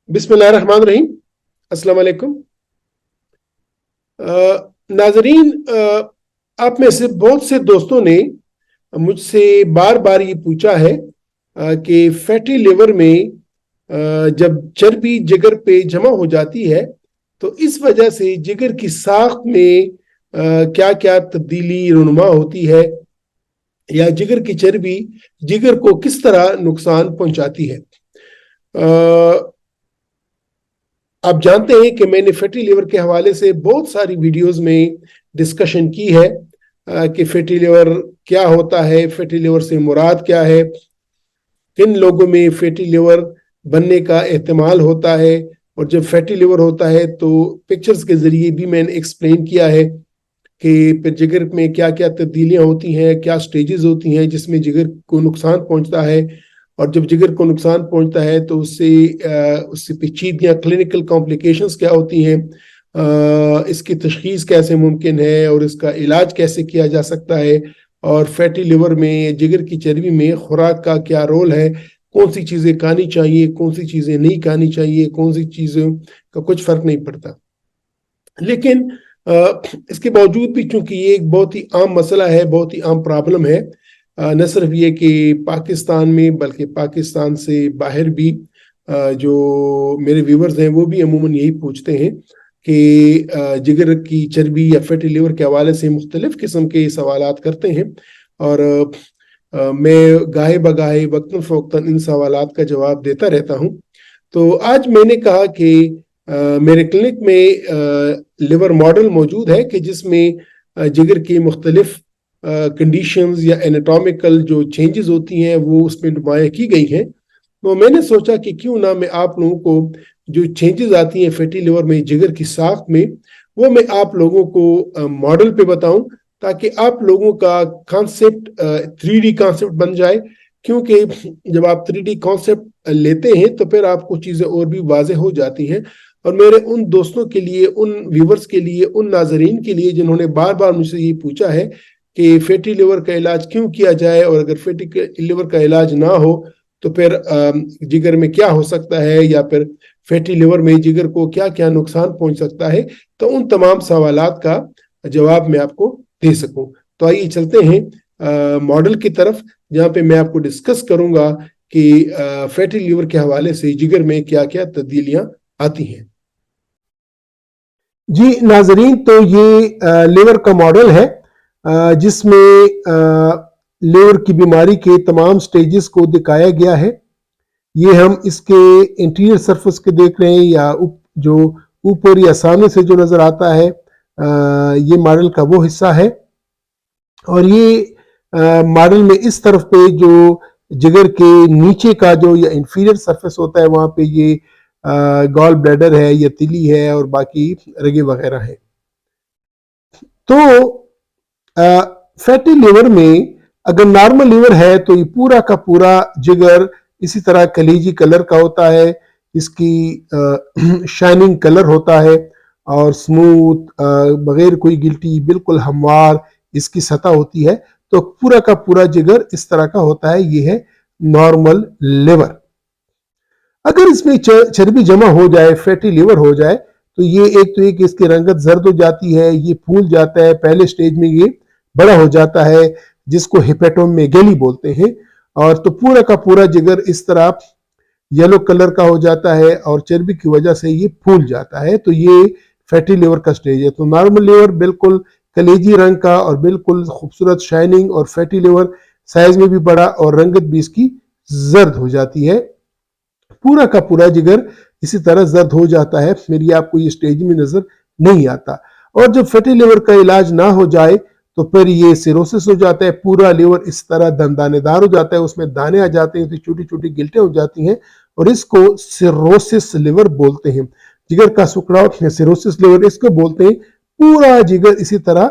बिस्मिल्लाहिर्रहमानिर्रहीम। अस्सलाम वालेकुम। नाजरीन, आप में से बहुत से दोस्तों ने मुझसे बार बार ये पूछा है कि फैटी लिवर में जब चर्बी जिगर पे जमा हो जाती है तो इस वजह से जिगर की साख्त में क्या क्या तब्दीली रुनुमा होती है, या जिगर की चर्बी जिगर को किस तरह नुकसान पहुंचाती है। आप जानते हैं कि मैंने फैटी लिवर के हवाले से बहुत सारी वीडियोस में डिस्कशन की है कि फैटी लिवर क्या होता है, फैटी लिवर से मुराद क्या है, किन लोगों में फैटी लिवर बनने का एहतमाल होता है, और जब फैटी लिवर होता है तो पिक्चर्स के जरिए भी मैंने एक्सप्लेन किया है कि फिर जिगर में क्या क्या तब्दीलियां होती हैं, क्या स्टेजेस होती हैं जिसमें जिगर को नुकसान पहुंचता है, और जब जिगर को नुकसान पहुंचता है तो उससे पेचीदगियां क्लिनिकल कॉम्प्लिकेशंस क्या होती हैं, इसकी तशखीस कैसे मुमकिन है और इसका इलाज कैसे किया जा सकता है, और फैटी लिवर में जिगर की चर्बी में खुराक का क्या रोल है, कौन सी चीज़ें खानी चाहिए, कौन सी चीज़ें नहीं खानी चाहिए, कौन सी चीज़ों का कुछ फ़र्क नहीं पड़ता। लेकिन इसके बावजूद भी चूंकि ये एक बहुत ही आम मसला है, बहुत ही आम प्रॉब्लम है, न सिर्फ ये कि पाकिस्तान में बल्कि पाकिस्तान से बाहर भी जो मेरे व्यूवर्स हैं वो भी अमूमन यही पूछते हैं कि जिगर की चर्बी या फैटी लिवर के हवाले से मुख्तलिफ किस्म के सवालात करते हैं, और मैं गाहे बगाहे वक्तन फ़वक्तन इन सवालात का जवाब देता रहता हूँ। तो आज मैंने कहा कि मेरे क्लिनिक में लिवर मॉडल मौजूद है कि जिसमें जिगर की मुख्तलिफ कंडीशंस या एनाटॉमिकल जो चेंजेस होती हैं वो उसमें नुमायाँ की गई हैं। तो मैंने सोचा कि क्यों ना मैं आप लोगों को जो चेंजेस आती हैं फैटी लिवर में जिगर की साख्त में वो मैं आप लोगों को मॉडल पे बताऊं, ताकि आप लोगों का कॉन्सेप्ट 3D कॉन्सेप्ट बन जाए। क्योंकि जब आप 3D कॉन्सेप्ट लेते हैं तो फिर आपको चीज़ें और भी वाज़ेह हो जाती हैं। और मेरे उन दोस्तों के लिए, उन व्यूवर्स के लिए, उन नाजरीन के लिए जिन्होंने बार बार मुझसे ये पूछा है कि फैटी लिवर का इलाज क्यों किया जाए, और अगर फैटी लिवर का इलाज ना हो तो फिर जिगर में क्या हो सकता है, या फिर फैटी लिवर में जिगर को क्या क्या नुकसान पहुंच सकता है, तो उन तमाम सवालात का जवाब मैं आपको दे सकूं। तो आइए चलते हैं मॉडल की तरफ, जहां पे मैं आपको डिस्कस करूंगा कि फैटी लिवर के हवाले से जिगर में क्या क्या तब्दीलियां आती हैं। जी नाजरीन, तो ये लिवर का मॉडल है जिसमें लिवर की बीमारी के तमाम स्टेजेस को दिखाया गया है। ये हम इसके इंटीरियर सरफेस के देख रहे हैं, या जो ऊपर या सामने से जो नजर आता है ये मॉडल का वो हिस्सा है। और ये मॉडल में इस तरफ पे जो जिगर के नीचे का जो या इंफीरियर सरफेस होता है वहां पे ये गॉल ब्लैडर है या तिली है और बाकी रगे वगैरह है। तो फैटी लिवर में अगर नॉर्मल लिवर है तो ये पूरा का पूरा जिगर इसी तरह कलीजी कलर का होता है, इसकी शाइनिंग कलर होता है और स्मूथ, बगैर कोई गिल्टी, बिल्कुल हमवार इसकी सतह होती है। तो पूरा का पूरा जिगर इस तरह का होता है। ये है नॉर्मल लिवर। अगर इसमें चर्बी जमा हो जाए, फैटी लिवर हो जाए, तो ये एक तो एक इसकी रंगत जर्द हो जाती है, ये फूल जाता है, पहले स्टेज में ये बड़ा हो जाता है जिसको हेपेटोमेगेली बोलते हैं। और तो पूरा का पूरा जिगर इस तरह येलो कलर का हो जाता है और चर्बी की वजह से ये फूल जाता है। तो ये फैटी लिवर का स्टेज है। तो नॉर्मल लिवर बिल्कुल कलेजी रंग का और बिल्कुल खूबसूरत शाइनिंग, और फैटी लिवर साइज में भी बड़ा और रंगत भी इसकी जर्द हो जाती है। पूरा का पूरा जिगर इसी तरह जर्द हो जाता है, फिर ये आपको ये स्टेज में नजर नहीं आता। और जब फैटी लिवर का इलाज ना हो जाए तो फिर ये सिरोसिस हो जाता है। पूरा लिवर इस तरह दानेदार हो जाता है, उसमें दाने आ जाते हैं, तो छोटी छोटी गिल्टें हो जाती हैं, और इसको सिरोसिस लिवर बोलते हैं। जिगर का सुखड़ाव सिरोसिस लिवर इसको बोलते हैं। पूरा जिगर इसी तरह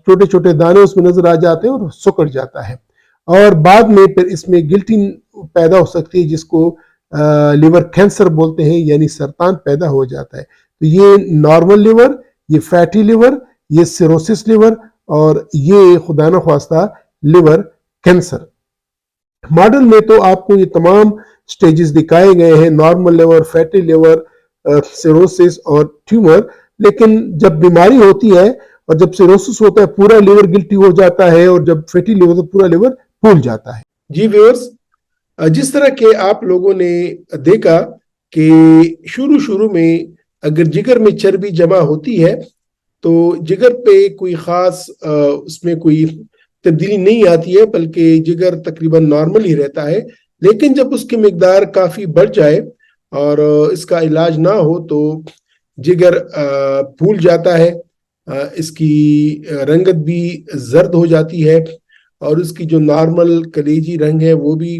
छोटे छोटे दाने उसमें नजर आ जाते हैं और सुकड़ जाता है, और बाद में फिर इसमें गिल्टिंग पैदा हो सकती है जिसको लिवर कैंसर बोलते हैं, यानी सरतान पैदा हो जाता है। तो ये नॉर्मल लिवर, ये फैटी लिवर, ये सिरोसिस लिवर, और ये खुदा न ख्वास्ता लिवर कैंसर। मॉडल में तो आपको ये तमाम स्टेजेस दिखाए गए हैं, normal liver, fatty liver, cirrhosis और ट्यूमर। लेकिन जब बीमारी होती है और जब सिरोसिस होता है पूरा लिवर गिल्टी हो जाता है, और जब फैटी लिवर तो पूरा लिवर फूल जाता है। जी व्यूअर्स, जिस तरह के आप लोगों ने देखा कि शुरू शुरू में अगर जिगर में चर्बी जमा होती है तो जिगर पे कोई खास उसमें कोई तब्दीली नहीं आती है, बल्कि जिगर तकरीबन नॉर्मल ही रहता है। लेकिन जब उसकी मिकदार काफी बढ़ जाए और इसका इलाज ना हो तो जिगर फूल जाता है, इसकी रंगत भी जर्द हो जाती है और उसकी जो नॉर्मल कलेजी रंग है वो भी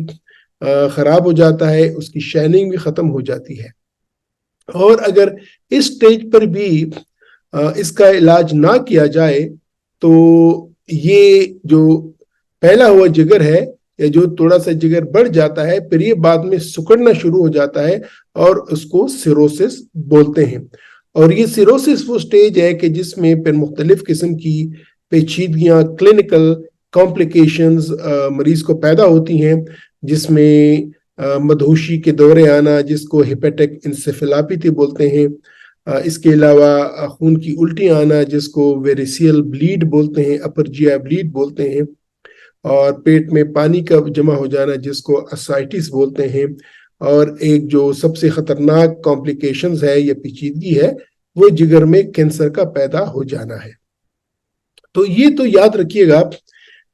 खराब हो जाता है, उसकी शाइनिंग भी खत्म हो जाती है। और अगर इस स्टेज पर भी इसका इलाज ना किया जाए तो ये जो पहला हुआ जिगर है या जो थोड़ा सा जिगर बढ़ जाता है फिर ये बाद में सिकुड़ना शुरू हो जाता है और उसको सिरोसिस बोलते हैं। और ये सिरोसिस वो स्टेज है कि जिसमें फिर मुख्तलिफ किस्म की पेचीदगियां, क्लिनिकल कॉम्प्लिकेशंस मरीज को पैदा होती हैं, जिसमें मधोशी के दौरे आना जिसको हेपेटिक इंसेफेलोपैथी बोलते हैं, इसके अलावा खून की उल्टी आना जिसको वेरिसियल ब्लीड बोलते हैं, अपर जीआई ब्लीड बोलते हैं, और पेट में पानी का जमा हो जाना जिसको असाइटिस बोलते हैं, और एक जो सबसे खतरनाक कॉम्प्लिकेशंस है या पेचीदगी है वो जिगर में कैंसर का पैदा हो जाना है। तो ये तो याद रखिएगा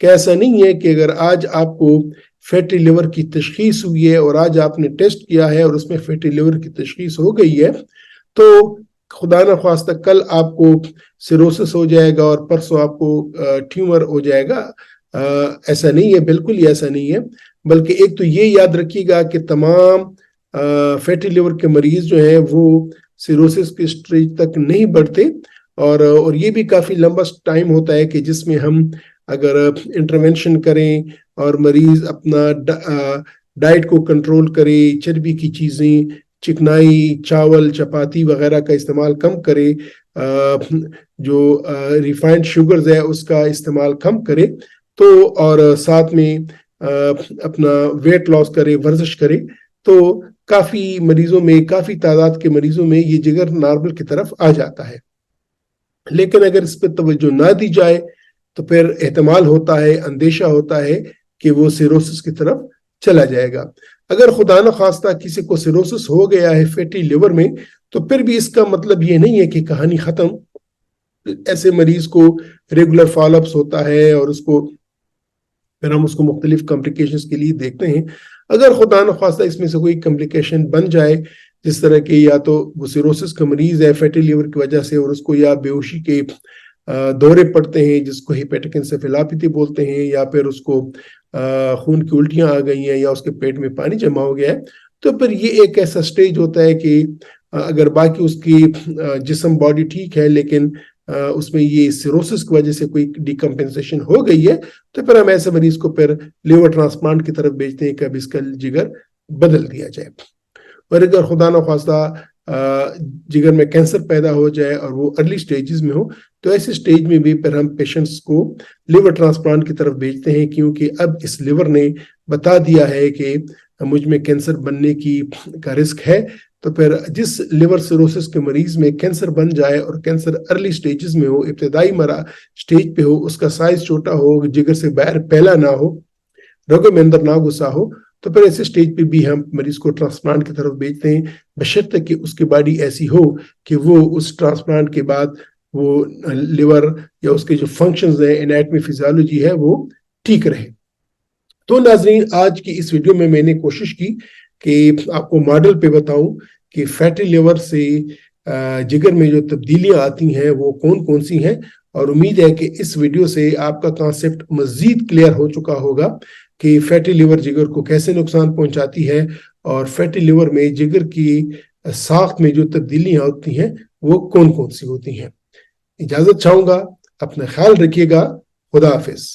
कि ऐसा नहीं है कि अगर आज आपको फैटी लिवर की तशखीस हुई है और आज आपने टेस्ट किया है और उसमें फैटी लिवर की तशखीस हो गई है तो खुदा न ख्वास्ता कल आपको सिरोसिस हो जाएगा और परसों आपको ट्यूमर हो जाएगा। ऐसा नहीं है, बिल्कुल ही ऐसा नहीं है। बल्कि एक तो ये याद रखिएगा कि तमाम फैटी लिवर के मरीज जो हैं वो सिरोसिस की स्टेज तक नहीं बढ़ते, और ये भी काफी लंबा टाइम होता है कि जिसमें हम अगर इंटरवेंशन करें और मरीज अपना डाइट को कंट्रोल करे, चर्बी की चीजें, चिकनाई, चावल, चपाती वगैरह का इस्तेमाल कम करे, जो रिफाइंड शुगर्स है उसका इस्तेमाल कम करे, तो और साथ में अपना वेट लॉस करे, वर्जिश करे, तो काफी मरीजों में, काफी तादाद के मरीजों में ये जिगर नॉर्मल की तरफ आ जाता है। लेकिन अगर इस पर तवज्जो ना दी जाए तो फिर एहतमाल होता है, अंदेशा होता है कि वो सिरोसिस की तरफ चला जाएगा। अगर खुदा न खास्ता किसी को सिरोसिस हो गया है फैटी लिवर में तो फिर भी इसका मतलब ये नहीं है कि कहानी खत्म। ऐसे मरीज को रेगुलर फॉलोअप्स होता है और उसको फिर हम उसको मुख्तलिफ कॉम्प्लिकेशंस के लिए देखते हैं। अगर खुदा न खास्ता इसमें से कोई कॉम्प्लिकेशन बन जाए, जिस तरह के या तो वो सिरोसिस का मरीज है फैटी लिवर की वजह से और उसको या बेहोशी के दौरे पड़ते हैं जिसको हेपेटिक इंसेफेलोपैथी बोलते हैं, या फिर उसको खून की उल्टियां आ गई हैं या उसके पेट में पानी जमा हो गया है, तो फिर ये एक ऐसा स्टेज होता है कि अगर बाकी उसकी जिस्म बॉडी ठीक है लेकिन उसमें ये सिरोसिस की वजह से कोई डिकम्पेंसेशन हो गई है तो फिर हम ऐसे मरीज को फिर लिवर ट्रांसप्लांट की तरफ भेजते हैं कि अब इसका जिगर बदल दिया जाए। और अगर खुदा न ख्वास्ता जिगर में कैंसर पैदा हो जाए और वो अर्ली स्टेजेस में हो तो ऐसे स्टेज में भी फिर हम पेशेंट्स को लिवर ट्रांसप्लांट की तरफ भेजते हैं, क्योंकि अब इस लिवर ने बता दिया है कि मुझ में कैंसर बनने की का रिस्क है। तो फिर जिस लिवर सिरोसिस के मरीज में कैंसर बन जाए और कैंसर अर्ली स्टेजेस में हो, इब्तदाई मरा स्टेज पे हो, उसका साइज छोटा हो, जिगर से बाहर फैला ना हो, रगों में अंदर ना घुसा हो, तो फिर ऐसे स्टेज पे भी हम मरीज को ट्रांसप्लांट की तरफ भेजते हैं, बशर्ते कि उसकी बॉडी ऐसी हो कि वो उस ट्रांसप्लांट के बाद वो लिवर या उसके जो फंक्शंस है, एनाटॉमी, फिजियोलॉजी है, वो ठीक रहे। तो नाजरीन, आज की इस वीडियो में मैंने कोशिश की कि आपको मॉडल पे बताऊं कि फैटी लिवर से जिगर में जो तब्दीलियां आती हैं वो कौन कौन सी हैं, और उम्मीद है कि इस वीडियो से आपका कॉन्सेप्ट मजीद क्लियर हो चुका होगा कि फैटी लिवर जिगर को कैसे नुकसान पहुंचाती है और फैटी लिवर में जिगर की साख्त में जो तब्दीलियां होती हैं वो कौन कौन सी होती हैं। इजाजत चाहूंगा, अपना ख्याल रखिएगा। खुदा हाफिज।